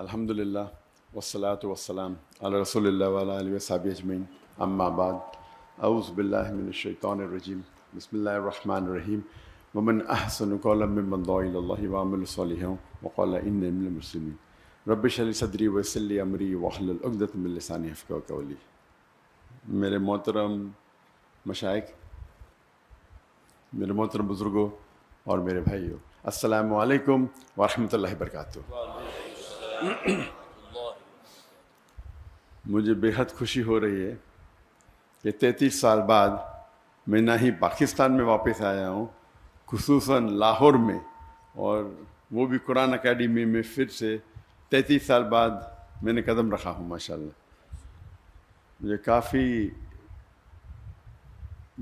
الحمدللہ والصلاة والسلام علی رسول اللہ وعلی آلہ وصحبہ اجمعین، اما بعد، اعوذ باللہ من الشیطان الرجیم، بسم اللہ الرحمن الرحیم۔ ومن احسن قولا ممن دعا الی اللہ وعمل صالحا وقال انی من المسلمین۔ رب اشرح لی صدری ویسر لی امری واحلل عقدۃ من لسانی یفقہوا قولی۔ میرے محترم مشائخ، میرے محترم بزرگوں اور میرے بھائیوں، السلام علیکم ورحمۃ اللہ وبرکاتہ۔ مجھے بے حد خوشی ہو رہی ہے کہ 33 سال بعد میں نہ ہی پاکستان میں واپس آیا ہوں، خصوصاً لاہور میں، اور وہ بھی قرآن اکیڈمی میں پھر سے 33 سال بعد میں نے قدم رکھا ہوں۔ ماشاءاللہ مجھے کافی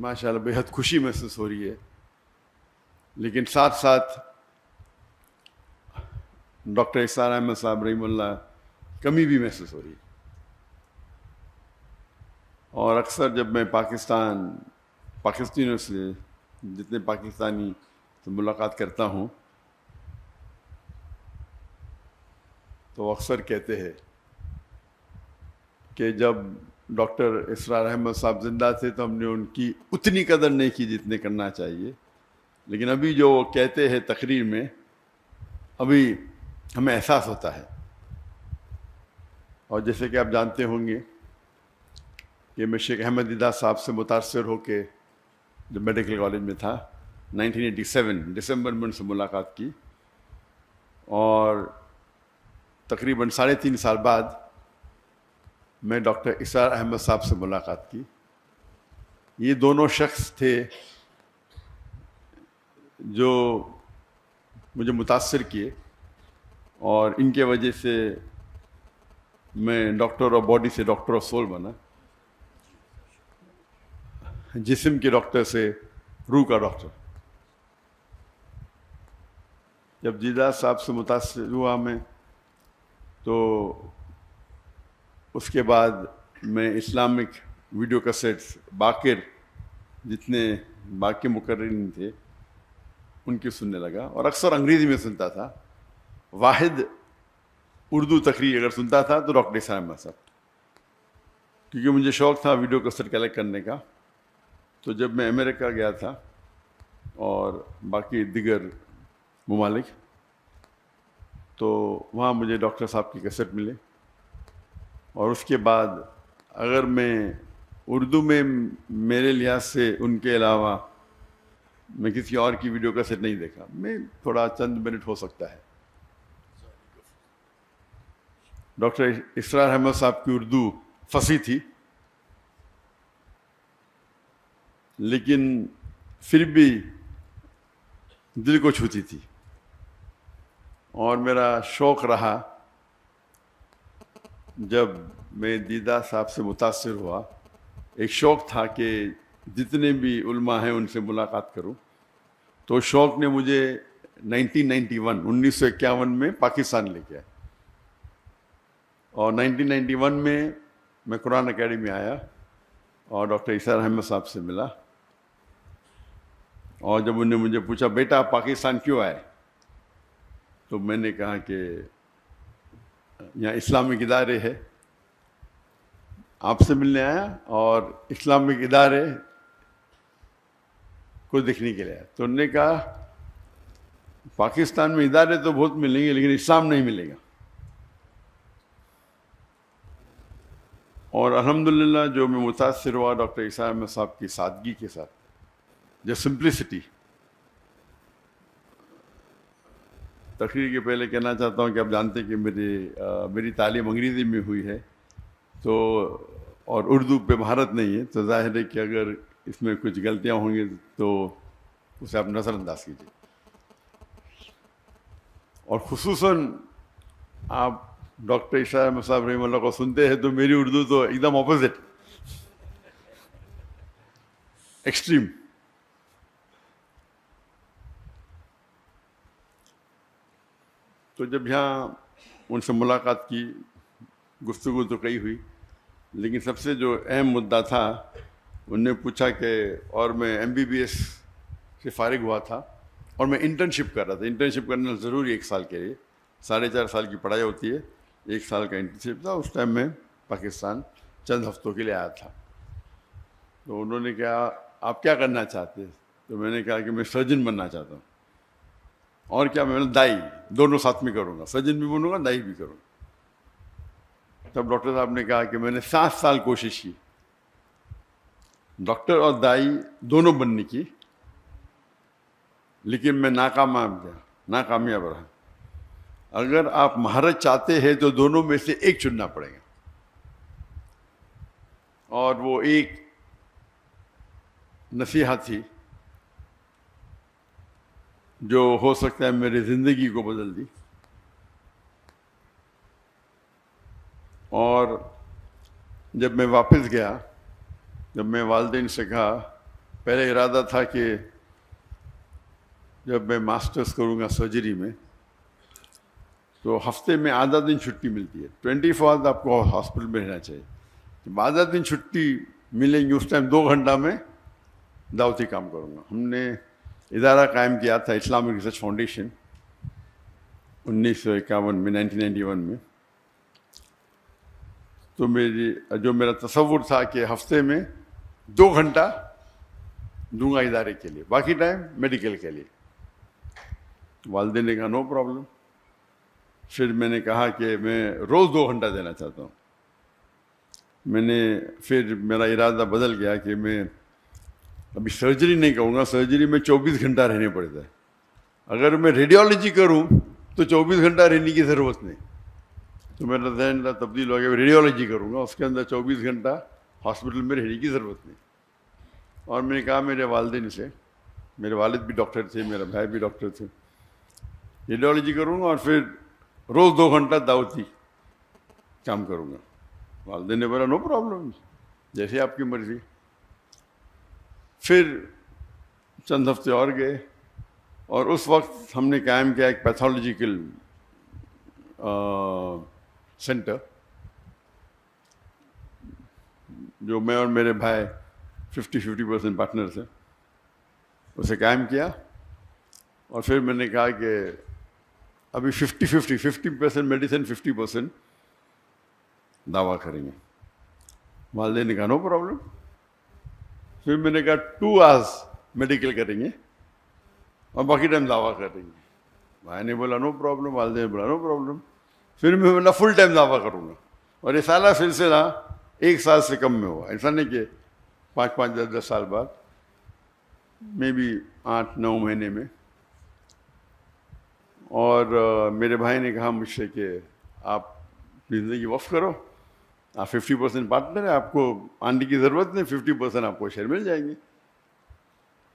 ماشاءاللہ بے حد خوشی محسوس ہو رہی ہے، لیکن ساتھ ساتھ ڈاکٹر اسرار احمد صاحب رحمہ اللہ کمی بھی محسوس ہو رہی ہے۔ اور اکثر جب میں پاکستانیوں سے، جتنے پاکستانی سے ملاقات کرتا ہوں تو اکثر کہتے ہیں کہ جب ڈاکٹر اسرار احمد صاحب زندہ تھے تو ہم نے ان کی اتنی قدر نہیں کی جتنے کرنا چاہیے، لیکن ابھی جو وہ کہتے ہیں تقریر میں، ابھی ہمیں احساس ہوتا ہے۔ اور جیسے کہ آپ جانتے ہوں گے کہ میں شیخ احمد دیدہ صاحب سے متاثر ہو کے جب میڈیکل کالج میں تھا 1987 دسمبر میں ان سے ملاقات کی، اور تقریباً 3.5 سال بعد میں ڈاکٹر اسرار احمد صاحب سے ملاقات کی۔ یہ دونوں شخص تھے جو مجھے متاثر کیے، اور ان کے وجہ سے میں ڈاکٹر آف باڈی سے ڈاکٹر آف سول بنا، جسم کے ڈاکٹر سے روح کا ڈاکٹر۔ جب دیدہ صاحب سے متاثر ہوا میں تو اس کے بعد میں اسلامک ویڈیو کیسٹس باقر جتنے باقی مقررین تھے ان کی سننے لگا، اور اکثر انگریزی میں سنتا تھا۔ واحد اردو تقریر اگر سنتا تھا تو ڈاکٹر اسرار احمد صاحب، کیونکہ مجھے شوق تھا ویڈیو کیسٹ کلیکٹ کرنے کا۔ تو جب میں امریکہ گیا تھا اور باقی دیگر ممالک، تو وہاں مجھے ڈاکٹر صاحب کی کیسٹ ملے، اور اس کے بعد اگر میں اردو میں میرے لحاظ سے ان کے علاوہ میں کسی اور کی ویڈیو کیسٹ نہیں دیکھا۔ میں تھوڑا چند منٹ ہو سکتا ہے۔ ڈاکٹر اسرار احمد صاحب کی اردو فصیح تھی، لیکن پھر بھی دل کو چھوتی تھی، اور میرا شوق رہا جب میں دیدہ صاحب سے متاثر ہوا، ایک شوق تھا کہ جتنے بھی علماء ہیں ان سے ملاقات کروں۔ تو شوق نے مجھے 1951 میں پاکستان لے گیا، اور 1991 میں قرآن اکیڈمی آیا اور ڈاکٹر اسرار احمد صاحب سے ملا۔ اور جب انہوں نے مجھے پوچھا بیٹا آپ پاکستان کیوں آئے، تو میں نے کہا کہ یہاں اسلامک ادارے ہے، آپ سے ملنے آیا اور اسلامک ادارے کو دیکھنے کے لیے آیا۔ تو انہوں نے کہا پاکستان میں ادارے تو بہت ملیں گے لیکن اسلام نہیں ملے گا۔ اور الحمدللہ جو میں متاثر ہوا ڈاکٹر اسرار احمد صاحب کی سادگی کے ساتھ، جو سمپلسٹی۔ تقریر کے پہلے کہنا چاہتا ہوں کہ آپ جانتے ہیں کہ میری تعلیم انگریزی میں ہوئی ہے، تو اور اردو پہ مہارت نہیں ہے، تو ظاہر ہے کہ اگر اس میں کچھ غلطیاں ہوں گی تو اسے آپ نظر انداز کیجیے۔ اور خصوصاً آپ ڈاکٹر اسرار احمد صاحب رحمہ اللہ کو سنتے ہیں تو میری اردو تو ایک دم اپوزٹ، ایکسٹریم۔ تو جب یہاں ان سے ملاقات کی، گفتگو تو کئی ہوئی، لیکن سب سے جو اہم مدعا تھا، انہوں نے پوچھا کہ، اور میں MBBS سے فارغ ہوا تھا اور میں انٹرنشپ کر رہا تھا۔ انٹرنشپ کرنا ضروری 1 سال کے لیے، 4.5 سال کی پڑھائی ہوتی ہے، 1 سال کا انٹرنشپ تھا. اس ٹائم میں پاکستان چند ہفتوں کے لیے آیا تھا. تو انہوں نے کہا آپ کیا کرنا چاہتے ہیں؟ تو میں نے کہا کہ میں سرجن بننا چاہتا ہوں. اور کیا؟ میں نے دائی دونوں ساتھ میں کروں گا, سرجن بھی بنوں گا, دائی بھی کروں گا. تب ڈاکٹر صاحب نے کہا کہ میں نے 7 سال کوشش کی ڈاکٹر اور دائی دونوں بننے کی, لیکن میں ناکامیاب رہا. اگر آپ مہارت چاہتے ہیں تو دونوں میں سے ایک چننا پڑے گا, اور وہ ایک نصیحت تھی جو ہو سکتا ہے میری زندگی کو بدل دی. اور جب میں واپس گیا, جب میں والدین سے کہا, پہلے ارادہ تھا کہ جب میں ماسٹرز کروں گا سرجری میں تو ہفتے میں آدھا دن چھٹی ملتی ہے, 24 آورز آپ کو ہاسپٹل میں رہنا چاہیے. جب آدھا دن چھٹی ملیں گی اس ٹائم 2 گھنٹہ میں دعوتی کام کروں گا. ہم نے ادارہ قائم کیا تھا اسلامک ریسرچ فاؤنڈیشن 1951 میں, 1991 میں. تو میرا تصور تھا کہ ہفتے میں 2 گھنٹہ دوں گا ادارے کے لیے, باقی ٹائم میڈیکل کے لیے. والدین نے کہا نو پرابلم. پھر میں نے کہا کہ میں روز 2 گھنٹہ دینا چاہتا ہوں. پھر میرا ارادہ بدل گیا کہ میں ابھی سرجری نہیں کروں گا. سرجری میں 24 گھنٹہ رہنے پڑتا ہے. اگر میں ریڈیولوجی کروں تو 24 گھنٹہ رہنے کی ضرورت نہیں. تو میرا ذہن تبدیل ہو گیا, ریڈیولوجی کروں گا, اس کے اندر 24 گھنٹہ ہاسپٹل میں رہنے کی ضرورت نہیں. اور میں نے کہا میرے والدین سے, میرے والد بھی ڈاکٹر تھے, میرا بھائی بھی ڈاکٹر تھے, ریڈیولوجی کروں گا اور پھر روز 2 گھنٹہ دعوتی کام کروں گا. والدین نے بولا نو پرابلم, جیسے آپ کی مرضی. پھر چند ہفتے اور گئے اور اس وقت ہم نے قائم کیا ایک پیتھولوجیکل سینٹر, جو میں اور میرے بھائی 50% پارٹنرس ہیں, اسے قائم کیا. اور پھر میں نے کہا کہ ابھی 50% میڈیسن 50% دعویٰ کریں گے. والدین نے کہا نو پرابلم. پھر میں نے کہا 2 آورز میڈیکل کریں گے اور باقی ٹائم دعویٰ کریں گے. بھائی نے بولا نو پرابلم, والدین نے بولا نو پرابلم. پھر میں بولا فل ٹائم دعویٰ کروں گا. اور یہ سارا سلسلہ 1 سال سے کم میں ہوا. ایسا نہیں کہ 5 10 سال بعد, میں بھی 8 9 مہینے میں. اور میرے بھائی نے کہا مجھ سے کہ آپ زندگی وقف کرو, آپ 50% پارٹنر ہیں, آپ کو آنے کی ضرورت نہیں, 50% آپ کو شیئر مل جائیں گے.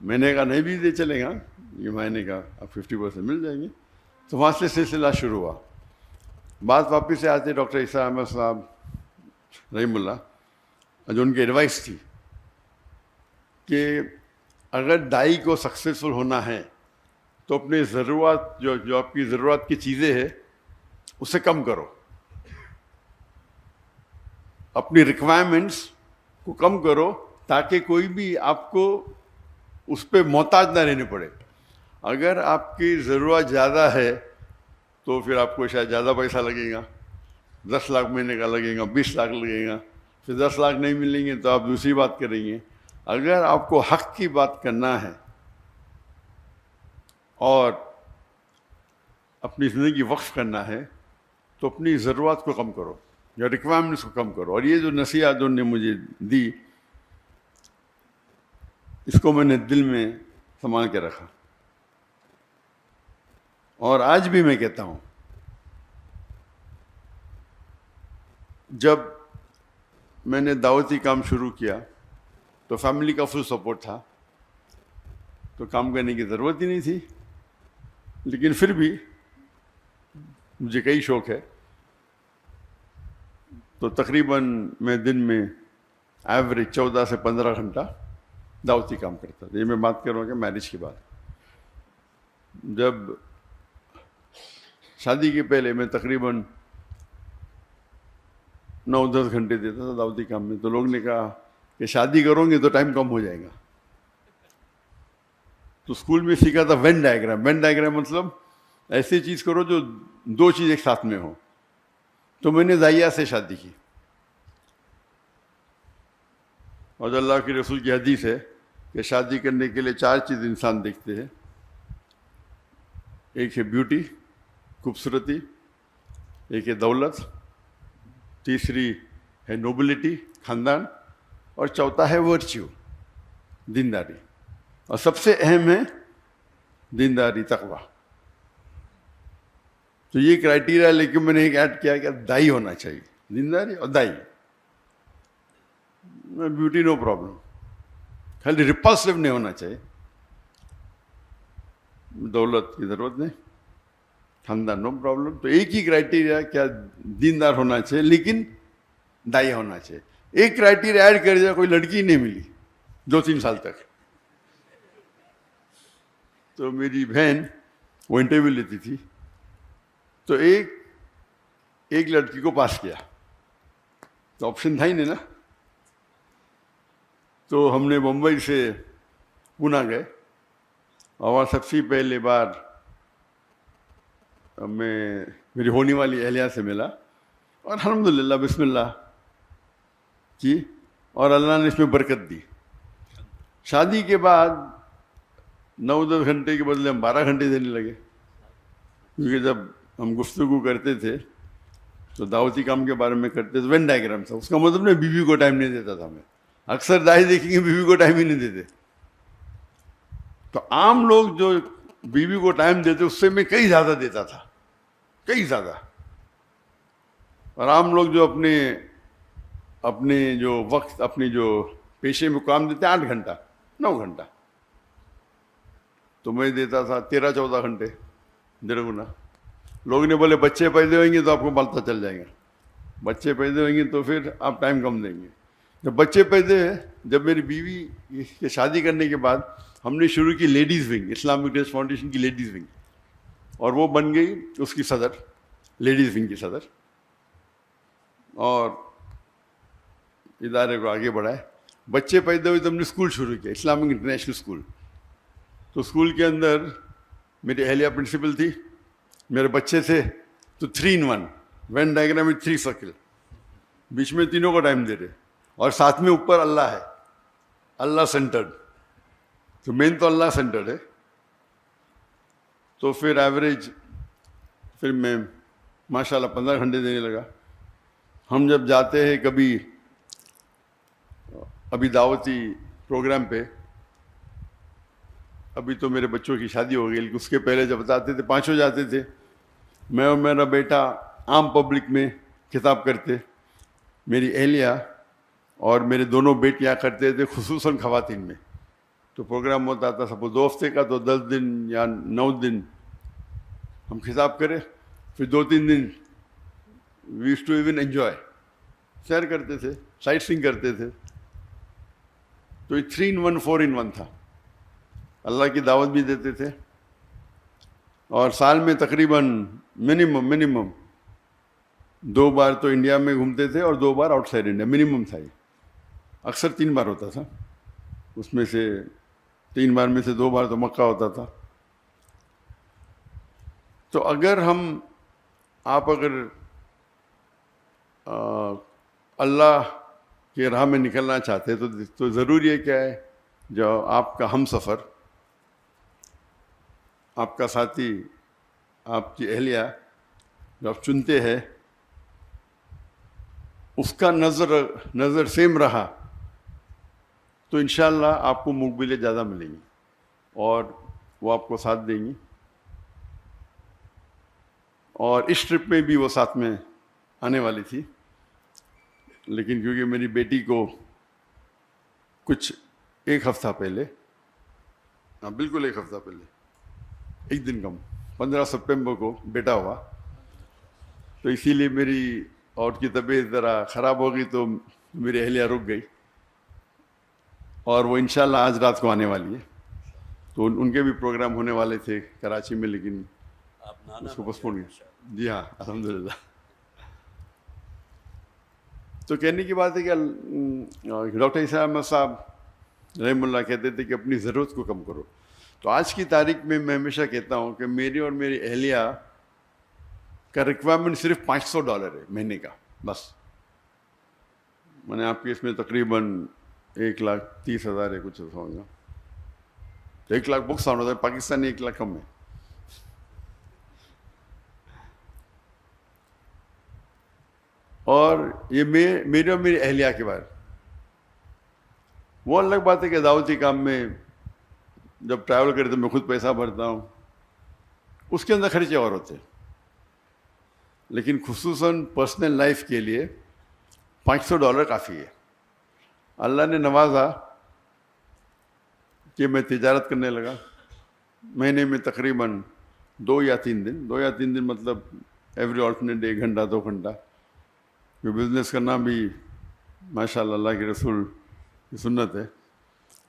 میں نے کہا نہیں بھی دے چلے گا. یہ بھائی نے کہا آپ 50% مل جائیں گے. تو وہاں سے سلسلہ شروع ہوا. بات واپس سے آتے ڈاکٹر عیسیٰ احمد صاحب رحم اللہ, جو ان کی ایڈوائس تھی کہ اگر دائی کو سکسیزفل ہونا ہے تو اپنے ضرورت جو آپ کی ضرورت کی چیزیں ہیں اسے کم کرو, اپنی ریکوائرمنٹس کو کم کرو تاکہ کوئی بھی آپ کو اس پہ محتاج نہ رہنے پڑے. اگر آپ کی ضرورت زیادہ ہے تو پھر آپ کو شاید زیادہ پیسہ لگے گا, 10 لاکھ مہینے کا لگے گا, 20 لاکھ لگے گا. پھر 10 لاکھ نہیں ملیں گے تو آپ دوسری بات کریں گے. اگر آپ کو حق کی بات کرنا ہے اور اپنی زندگی وقف کرنا ہے تو اپنی ضرورت کو کم کرو یا ریکوائرمنٹس کو کم کرو. اور یہ جو نصیحت انہوں نے مجھے دی, اس کو میں نے دل میں سنبھال کے رکھا. اور آج بھی میں کہتا ہوں, جب میں نے دعوتی کام شروع کیا تو فیملی کا فل سپورٹ تھا, تو کام کرنے کی ضرورت ہی نہیں تھی. لیکن پھر بھی مجھے کئی شوق ہے, تو تقریباً میں دن میں ایوریج 14 سے 15 گھنٹہ دعوتی کام کرتا تھا. یہ میں بات کر رہا ہوں کہ میرج کے بعد. جب شادی کے پہلے میں تقریباً 9 10 گھنٹے دیتا تھا دعوتی کام میں. تو لوگ نے کہا کہ شادی کرو گے تو ٹائم کم ہو جائے گا. تو اسکول میں سیکھا تھا وین ڈائیگرام. وین ڈائیگرام مطلب ایسی چیز کرو جو 2 چیز ایک ساتھ میں ہو. تو میں نے دائیا سے شادی کی. اور اللہ کے رسول کی حدیث ہے کہ شادی کرنے کے لیے 4 چیز انسان دیکھتے ہیں. ایک ہے بیوٹی، خوبصورتی، ایک ہے دولت، تیسری ہے نوبلٹی، خاندان، اور چوتھا ہے ورچیو، دینداری. اور سب سے اہم ہے دینداری، تقوی. تو یہ کرائٹیریا لے کے میں نے ایک ایڈ کیا کہ دائی ہونا چاہیے، دینداری اور دائی. بیوٹی نو پرابلم، خالی ریپلسو نہیں ہونا چاہیے. دولت کی ضرورت نہیں، خاندان نو پرابلم. تو ایک ہی کرائٹیریا کیا دیندار ہونا چاہیے لیکن دائی ہونا چاہیے. ایک کرائٹیریا ایڈ کر دیا، کوئی لڑکی نہیں ملی 2-3 سال تک. تو میری بہن وہ انٹرویو لیتی تھی، تو ایک لڑکی کو پاس کیا، تو آپشن تھا ہی نہیں نا. تو ہم نے بمبئی سے پونا گئے اور سب سے پہلے بار میں میری ہونے والی اہلیہ سے ملا اور الحمدللہ بسم اللہ کی، اور اللہ نے اس میں برکت دی. شادی کے بعد 9-10 گھنٹے کے بدلے ہم 12 گھنٹے دینے لگے، کیونکہ جب ہم گفتگو کرتے تھے تو دعوتی کام کے بارے میں کرتے تھے. وین ڈائیگرام تھا، اس کا مطلب نہیں بیوی کو ٹائم نہیں دیتا تھا. میں اکثر دائی دیکھیں گے بیوی کو ٹائم ہی نہیں دیتے. تو عام لوگ جو بیوی کو ٹائم دیتے اس سے میں کئی زیادہ دیتا تھا، کئی زیادہ. اور عام لوگ جو اپنے جو وقت، اپنے جو پیشے میں کام دیتے 8 گھنٹہ 9 گھنٹہ، تو میں دیتا تھا 13-14 گھنٹے، 1.5 گنا. لوگ نے بولے بچے پیدا ہوئیں گے تو آپ کو پتہ چل جائے گا، بچے پیدا ہوئیں گے تو پھر آپ ٹائم کم دیں گے. جب بچے پیدا ہوئے، جب میری بیوی کے شادی کرنے کے بعد ہم نے شروع کی ladies wing, Islamic trust foundation کی لیڈیز ونگ، اور وہ بن گئی اس کی صدر، لیڈیز ونگ کی صدر، اور ادارے کو آگے بڑھائے. بچے پیدا ہوئے تو ہم نے اسکول شروع کیا، اسلامک انٹرنیشنل اسکول. تو اسکول کے اندر میری اہلیہ پرنسپل تھی، میرے بچے تھے، تو 3 in 1 وین ڈائیگرام میں 3 سرکل، بیچ میں تینوں کو ٹائم دے رہے، اور ساتھ میں اوپر اللہ ہے، اللہ سینٹرڈ. تو مین تو اللہ سینٹرڈ ہے. تو پھر ایوریج پھر میں ماشاءاللہ 15 گھنٹے دینے لگا. ہم جب جاتے ہیں کبھی ابھی دعوتی پروگرام پہ، ابھی تو میرے بچوں کی شادی ہو گئی لیکن اس کے پہلے جب جاتے تھے 5 جاتے تھے، میں اور میرا بیٹا عام پبلک میں خطاب کرتے، میری اہلیہ اور میرے دونوں بیٹیاں کرتے تھے خصوصاً خواتین میں. تو پروگرام ہوتا تھا سب 2 ہفتے کا، تو 10 دن یا 9 دن ہم خطاب کرے، پھر 2-3 دن we used to even enjoy, سیر کرتے تھے، سائٹ سینگ کرتے تھے. تو یہ 3 in 1 4 in 1 تھا. اللہ کی دعوت بھی دیتے تھے، اور سال میں تقریباً منیمم 2 بار تو انڈیا میں گھومتے تھے اور 2 بار آؤٹ سائڈ انڈیا، منیمم تھا. یہ اکثر 3 بار ہوتا تھا، اس میں سے 3 بار میں سے 2 بار تو مکہ ہوتا تھا. تو اگر آپ اللہ کی راہ میں نکلنا چاہتے تو ضروری ہے کیا ہے، جو آپ کا ہم سفر، آپ کا ساتھی، آپ کی اہلیہ جو آپ چنتے ہیں، اس کا نظر سیم رہا تو انشاءاللہ آپ کو مقبلیں زیادہ ملیں گی اور وہ آپ کو ساتھ دیں گی. اور اس ٹرپ میں بھی وہ ساتھ میں آنے والی تھی، لیکن کیونکہ میری بیٹی کو کچھ 1 ہفتہ پہلے، بالکل 1 ہفتہ پہلے، 1 دن کم، 15 سپٹمبر کو بیٹا ہوا، تو اسی لیے میری اور کی طبیعت ذرا خراب ہو گئی، تو میری اہلیہ رک گئی، اور وہ انشاءاللہ آج رات کو آنے والی ہے. تو ان کے بھی پروگرام ہونے والے تھے کراچی میں، لیکن اس کو پوسٹپون کیا. جی ہاں الحمدللہ. تو کہنے کی بات ہے کہ ڈاکٹر عیسیٰ احمد صاحب رحم اللہ کہتے تھے کہ اپنی ضرورت کو کم کرو. تو آج کی تاریخ میں ہمیشہ کہتا ہوں کہ میری اور میری اہلیہ کا ریکوائرمنٹ صرف $500 ہے مہینے کا بس. میں نے آپ کے اس میں تقریباً 1,30,000 ہے کچھ ایسا ہوگا. 1 لاکھ بک ساؤنڈ ہوتا ہے, پاکستانی 1 لاکھ کم ہے. اور یہ میرے اور میری اہلیہ کے بارے, وہ الگ بات ہے کہ دعوتی کام میں جب ٹریول کرتے تو میں خود پیسہ بھرتا ہوں, اس کے اندر خرچے اور ہوتے ہیں. لیکن خصوصاً پرسنل لائف کے لیے $500 کافی ہے. اللہ نے نوازا کہ میں تجارت کرنے لگا. مہینے میں تقریباً 2 یا 3 دن مطلب ایوری آلٹرنیٹ ڈے 1 گھنٹہ 2 گھنٹہ. یہ بزنس کرنا بھی ماشاء اللہ اللہ کے رسول کی سنت ہے.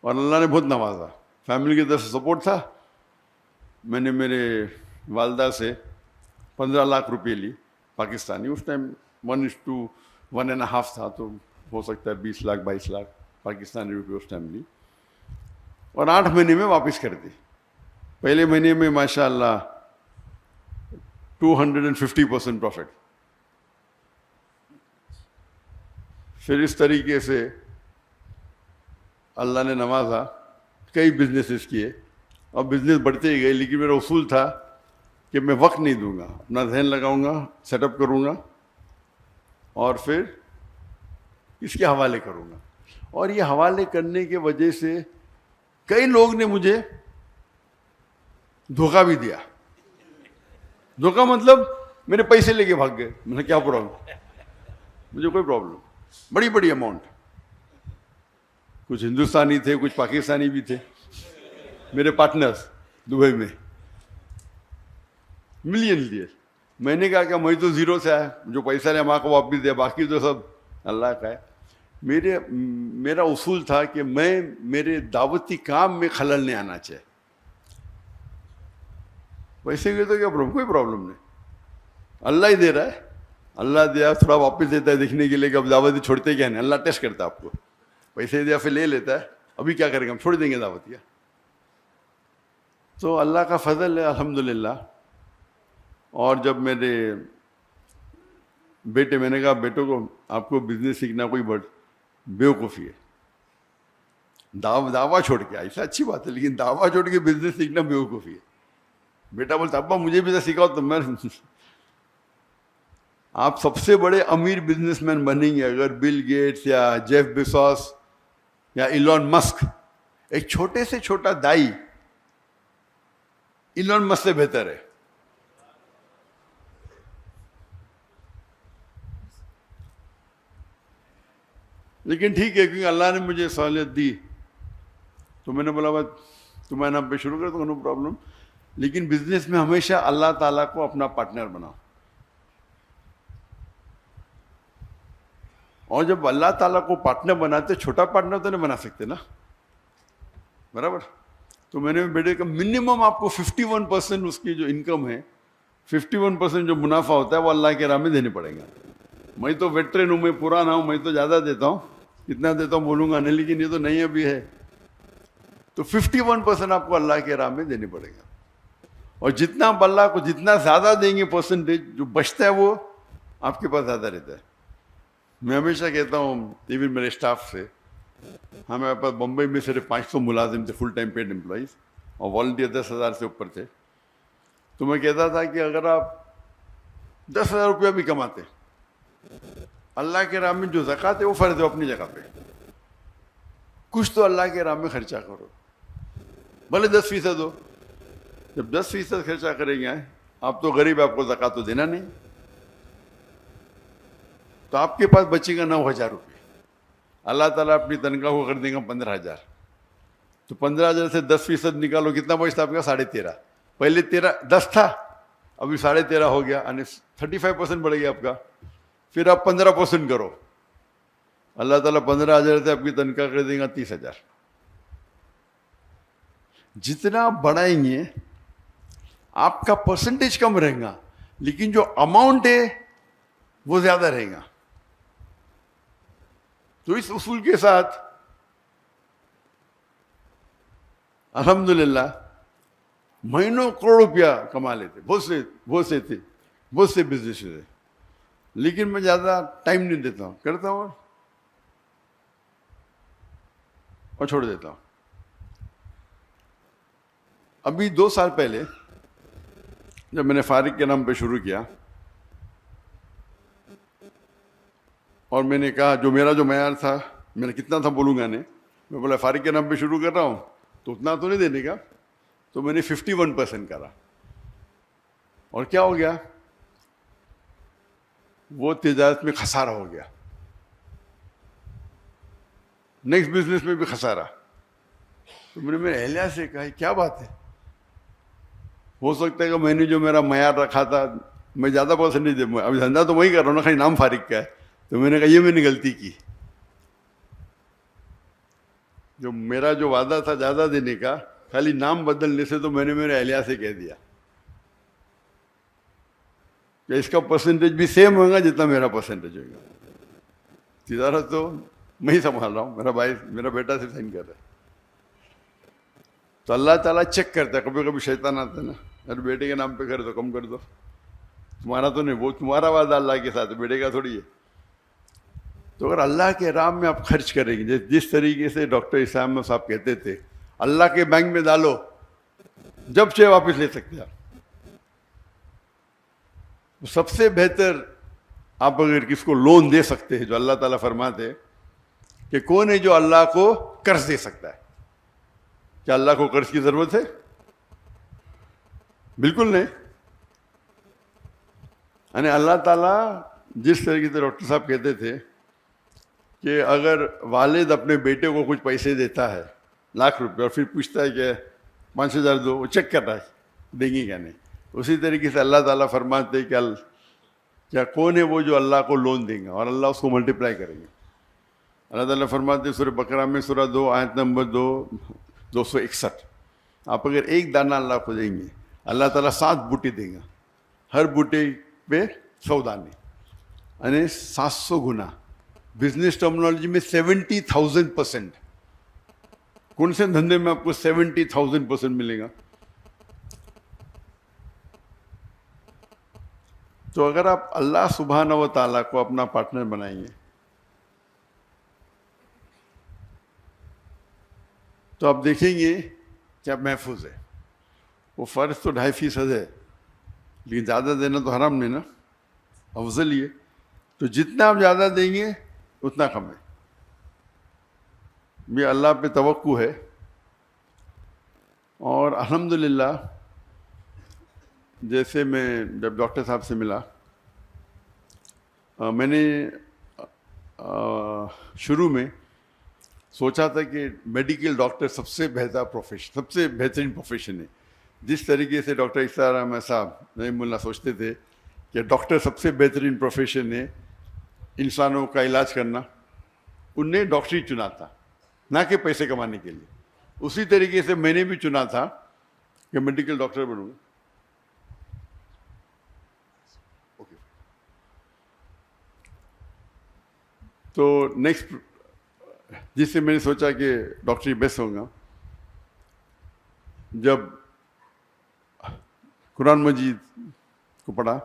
اور اللہ نے بہت نوازا, فیملی کی طرف سے سپورٹ تھا. میں نے میرے والدہ سے 15 لاکھ روپے لی پاکستانی. اس ٹائم 1:1.5 تھا, تو ہو سکتا ہے 20 لاکھ 22 لاکھ پاکستانی روپے اس ٹائم لی, اور 8 مہینے میں واپس کر دی. پہلے مہینے میں ماشاء اللہ 250% پروفٹ. پھر اس طریقے سے اللہ نے نوازا, کئی بزنسز کیے اور بزنس بڑھتے ہی گئے. لیکن میرا اصول تھا کہ میں وقت نہیں دوں گا, اپنا ذہن لگاؤں گا, سیٹ اپ کروں گا اور پھر اس کے حوالے کروں گا. اور یہ حوالے کرنے کی وجہ سے کئی لوگ نے مجھے دھوکہ بھی دیا. دھوکہ مطلب میرے پیسے لے کے بھاگ گئے. میں نے کیا پرابلم, مجھے کوئی پرابلم. بڑی اماؤنٹ, کچھ ہندوستانی تھے کچھ پاکستانی بھی تھے میرے پارٹنرز دبئی میں, ملین لیے. میں نے کہا کہ میں تو زیرو سے آیا, جو پیسہ لے ماں کو واپس دیا, باقی تو سب اللہ کا ہے. میرا اصول تھا کہ میرے دعوتی کام میں خلل نہیں آنا چاہیے. ویسے بھی تو کیا پرابلم, کوئی پرابلم نہیں. اللہ ہی دے رہا ہے, اللہ دیا تھوڑا واپس دیتا ہے دیکھنے کے لیے کہ اب دعوتی چھوڑتے کیا نہیں. اللہ ٹیسٹ کرتا ہے آپ کو, پیسے دیا پھر لے لیتا ہے, ابھی کیا کریں گے ہم, چھوڑ دیں گے دعوتیاں. تو اللہ کا فضل ہے الحمدللہ. اور جب میرے بیٹے, میں نے کہا بیٹوں کو آپ کو بزنس سیکھنا کوئی بیوقوفی ہے, دعویٰ چھوڑ کے, ایسا اچھی بات ہے لیکن دعویٰ چھوڑ کے بزنس سیکھنا بیوقوفی ہے. بیٹا بولتا ابا مجھے بھی تو سکھاؤ. تو میں آپ سب سے بڑے امیر بزنس مین بنیں گے اگر بل گیٹس یا جیف بیزوس یا ایلون مسک, ایک چھوٹے سے چھوٹا دائی ایلون مسک سے بہتر ہے. لیکن ٹھیک ہے, کیونکہ اللہ نے مجھے سہولت دی تو میں نے بولا بس تمہارے نام پہ شروع کر دو, نو پرابلم. لیکن بزنس میں ہمیشہ اللہ تعالیٰ کو اپنا پارٹنر بناؤ. اور جب اللہ تعالیٰ کو پارٹنر بناتے, چھوٹا پارٹنر تو نہیں بنا سکتے نا, برابر. تو میں نے بیٹے کا منیمم آپ کو 51% اس کی جو انکم ہے, 51% جو منافع ہوتا ہے وہ اللہ کے راہ میں دینے پڑیں گا. میں تو ویٹرن ہوں, میں پرانا ہوں, میں تو زیادہ دیتا ہوں, کتنا دیتا ہوں بولوں گا نہیں, لیکن یہ تو نہیں ابھی ہے. تو 51% آپ کو اللہ کے راہ میں دینے پڑے گا. اور جتنا آپ اللہ کو جتنا زیادہ دیں گے پرسنٹیج, جو بچتا ہے وہ آپ کے پاس زیادہ رہتا ہے. میں ہمیشہ کہتا ہوں ایون میرے اسٹاف سے, ہمارے پاس بمبئی میں صرف 500 ملازم تھے فل ٹائم پیڈ امپلائیز, اور والنٹیئر 10,000 سے اوپر تھے. تو میں کہتا تھا کہ اگر آپ 10,000 روپیہ بھی کماتے, اللہ کے راہ میں جو زکوٰۃ ہے وہ فرض ہے اپنی جگہ پہ, کچھ تو اللہ کے راہ میں خرچہ کرو, بھلے 10% ہو. جب 10% خرچہ کریں گے, آپ تو غریب, آپ کو زکوٰۃ تو دینا نہیں, تو آپ کے پاس بچے گا 9,000 روپئے. اللہ تعالیٰ اپنی تنخواہ کو کر دیں گا 15,000. تو 15,000 سے 10% نکالو, کتنا بچتا آپ کا؟ 13.5. پہلے 10 تھا, ابھی 13.5 ہو گیا, یعنی 35% بڑھ گیا آپ کا. پھر آپ 15% کرو, اللہ تعالیٰ 15,000 سے آپ کی تنخواہ کر دیں گا 30,000. جتنا بڑھائیں گے آپ کا پرسنٹیج کم رہے گا, لیکن جو اماؤنٹ ہے وہ زیادہ رہے گا. تو اس اصول کے ساتھ الحمدللہ مہینوں کروڑ روپیہ کما لیتے. بہت سے تھے بہت سے بزنس ہے، لیکن میں زیادہ ٹائم نہیں دیتا ہوں، کرتا ہوں اور چھوڑ دیتا ہوں. ابھی 2 سال پہلے جب میں نے فارغ کے نام پہ شروع کیا، اور میں نے کہا جو میرا جو معیار تھا، میں نے کتنا تھا بولوں گا نہیں، میں بولا فارغ کے نام پہ شروع کر رہا ہوں تو اتنا تو نہیں دینے کا، تو میں نے 51% کرا. اور کیا ہو گیا؟ وہ تجارت میں خسارہ ہو گیا، نیکسٹ بزنس میں بھی خسارہ. تو میں نے میرے اہلیہ سے کہا کیا بات ہے؟ ہو سکتا ہے کہ میں نے جو میرا معیار رکھا تھا میں زیادہ پرسنٹیج دے، ابھی دھندا تو وہی کر رہا ہوں نا، خالی نام فارغ کا ہے. تو میں نے کہا یہ میں نے غلطی کی، جو میرا جو وعدہ تھا زیادہ دینے کا، خالی نام بدلنے سے تو میں نے میرے اہلیہ سے کہہ دیا کہ اس کا پرسنٹیج بھی سیم ہوگا جتنا میرا پرسنٹیج ہوگا. تجارت تو میں ہی سنبھال رہا ہوں، میرا بھائی میرا بیٹا سے سائن کر رہا ہے. تو اللہ تعالیٰ چیک کرتا ہے، کبھی کبھی شیطان آتا ہے نا، ارے بیٹے کے نام پہ کر دو، کم کر دو، تمہارا تو نہیں، وہ تمہارا وعدہ اللہ کے ساتھ، بیٹے کا تھوڑی ہے. تو اگر اللہ کے راہ میں آپ خرچ کریں گے، جس طریقے سے ڈاکٹر اسلام صاحب کہتے تھے اللہ کے بینک میں ڈالو، جب چاہے واپس لے سکتے آپ. سب سے بہتر آپ اگر کس کو لون دے سکتے ہیں، جو اللہ تعالیٰ فرماتے کہ کون ہے جو اللہ کو قرض دے سکتا ہے؟ کیا اللہ کو قرض کی ضرورت ہے؟ بالکل نہیں. یعنی اللہ تعالیٰ جس طریقے سے ڈاکٹر صاحب کہتے تھے کہ اگر والد اپنے بیٹے کو کچھ پیسے دیتا ہے ₹1,00,000 اور پھر پوچھتا ہے کہ 5,000 دو، وہ چیک کر رہا ہے دیں گے کیا نہیں، اسی طریقے سے اللہ تعالیٰ فرماتے کہ کیا کون ہے وہ جو اللہ کو لون دیں گا اور اللہ اس کو ملٹیپلائی کریں گے. اللہ تعالیٰ فرماتے سورہ بقرہ میں سورہ 2 آیت نمبر 261، آپ اگر ایک دانہ اللہ کو دیں گے، اللہ تعالیٰ 7 بوٹے دیں گا، ہر بوٹے پہ 100 دانے، یعنی 700 گنا. بزنس ٹرمنالوجی میں 70,000%. کون سے دھندے میں آپ کو 70,000% ملے گا؟ تو اگر آپ اللہ سبحانہ و تعالیٰ کو اپنا پارٹنر بنائیں گے تو آپ دیکھیں گے کہ آپ محفوظ ہے. وہ فرض تو 2.5% ہے، لیکن زیادہ دینا تو حرام نہیں نا، افضل ہی ہے. تو جتنا آپ زیادہ دیں گے اتنا کم ہے. یہ اللہ پہ توقع ہے. اور الحمدللہ جیسے میں جب ڈاکٹر صاحب سے ملا، میں نے شروع میں سوچا تھا کہ میڈیکل ڈاکٹر سب سے بہتر پروفیشن، سب سے بہترین پروفیشن ہے. جس طریقے سے ڈاکٹر اسرار احمد صاحب رحمہ اللہ سوچتے تھے کہ ڈاکٹر سب سے بہترین پروفیشن ہے انسانوں کا علاج کرنا، ان نے ڈاکٹری چنا تھا نہ کہ پیسے کمانے کے لیے. اسی طریقے سے میں نے بھی چنا تھا کہ میڈیکل ڈاکٹر بنوں گا. تو نیکسٹ جس سے میں نے سوچا کہ ڈاکٹری بیسٹ ہوگا، جب قرآن مجید کو پڑھا،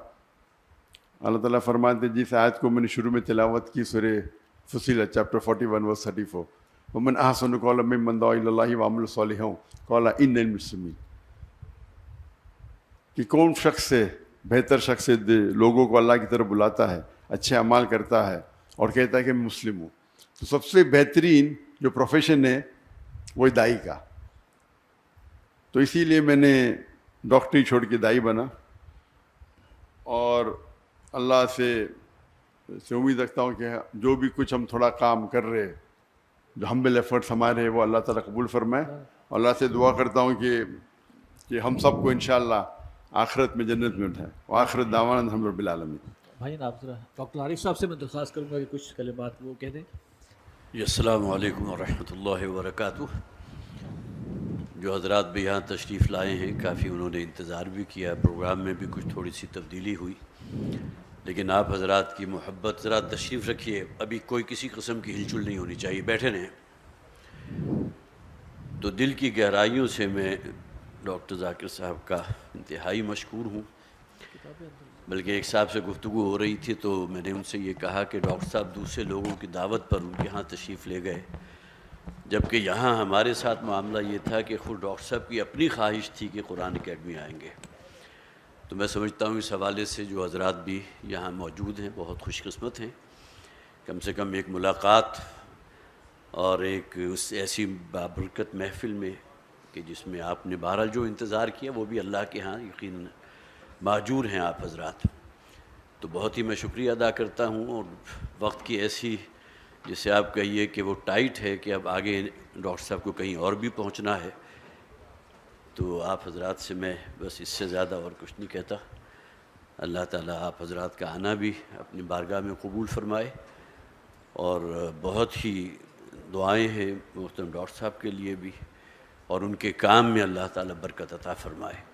اللہ تعالیٰ فرماتے جس آیت کو میں نے شروع میں تلاوت کی سورہ فصیلت چیپٹر 41 ورس 34، ومن احسن قولا ممن دعا الی اللہ وعمل صالحا قال انی من المسلمین، کہ کون شخص ہے بہتر شخص ہے لوگوں کو اللہ کی طرف بلاتا ہے، اچھے اعمال کرتا ہے اور کہتا ہے کہ میں مسلم ہوں. تو سب سے بہترین جو پروفیشن ہے وہ دائی کا. تو اسی لیے میں نے ڈاکٹری چھوڑ کے دائی بنا، اور اللہ سے امید رکھتا ہوں کہ جو بھی کچھ ہم تھوڑا کام کر رہے ہیں، جو ہمبل ایفرٹس ہمارے ہیں، وہ اللہ تعالیٰ قبول فرمائے. اللہ سے دعا کرتا ہوں کہ ہم سب کو انشاءاللہ آخرت میں جنت میں اٹھائے. وآخر دعوانا الحمد رب العالمین. بھائی آپ ذرا ڈاکٹر عارف صاحب سے میں درخواست کروں گا کہ کچھ کلمات وہ کہہ دیں. السلام علیکم ورحمۃ اللہ وبرکاتہ. جو حضرات بھی یہاں تشریف لائے ہیں، کافی انہوں نے انتظار بھی کیا، پروگرام میں بھی کچھ تھوڑی سی تبدیلی ہوئی، لیکن آپ حضرات کی محبت. ذرا تشریف رکھیے، ابھی کوئی کسی قسم کی ہلچل نہیں ہونی چاہیے، بیٹھے رہیں. تو دل کی گہرائیوں سے میں ڈاکٹر ذاکر صاحب کا انتہائی مشکور ہوں. بلکہ ایک صاحب سے گفتگو ہو رہی تھی تو میں نے ان سے یہ کہا کہ ڈاکٹر صاحب دوسرے لوگوں کی دعوت پر ان کے ہاں تشریف لے گئے، جبکہ یہاں ہمارے ساتھ معاملہ یہ تھا کہ خود ڈاکٹر صاحب کی اپنی خواہش تھی کہ قرآن اکیڈمی آئیں گے۔ تو میں سمجھتا ہوں اس حوالے سے جو حضرات بھی یہاں موجود ہیں بہت خوش قسمت ہیں، کم سے کم ایک ملاقات اور ایک اس ایسی بابرکت محفل میں کہ جس میں آپ نے بہرحال جو انتظار کیا وہ بھی اللہ کے ہاں یقیناً ماجور ہیں آپ حضرات۔ تو بہت ہی میں شکریہ ادا کرتا ہوں، اور وقت کی ایسی جسے آپ کہیے کہ وہ ٹائٹ ہے کہ اب آگے ڈاکٹر صاحب کو کہیں اور بھی پہنچنا ہے، تو آپ حضرات سے میں بس اس سے زیادہ اور کچھ نہیں کہتا۔ اللہ تعالیٰ آپ حضرات کا آنا بھی اپنی بارگاہ میں قبول فرمائے، اور بہت ہی دعائیں ہیں محترم ڈاکٹر صاحب کے لیے بھی، اور ان کے کام میں اللہ تعالیٰ برکت عطا فرمائے۔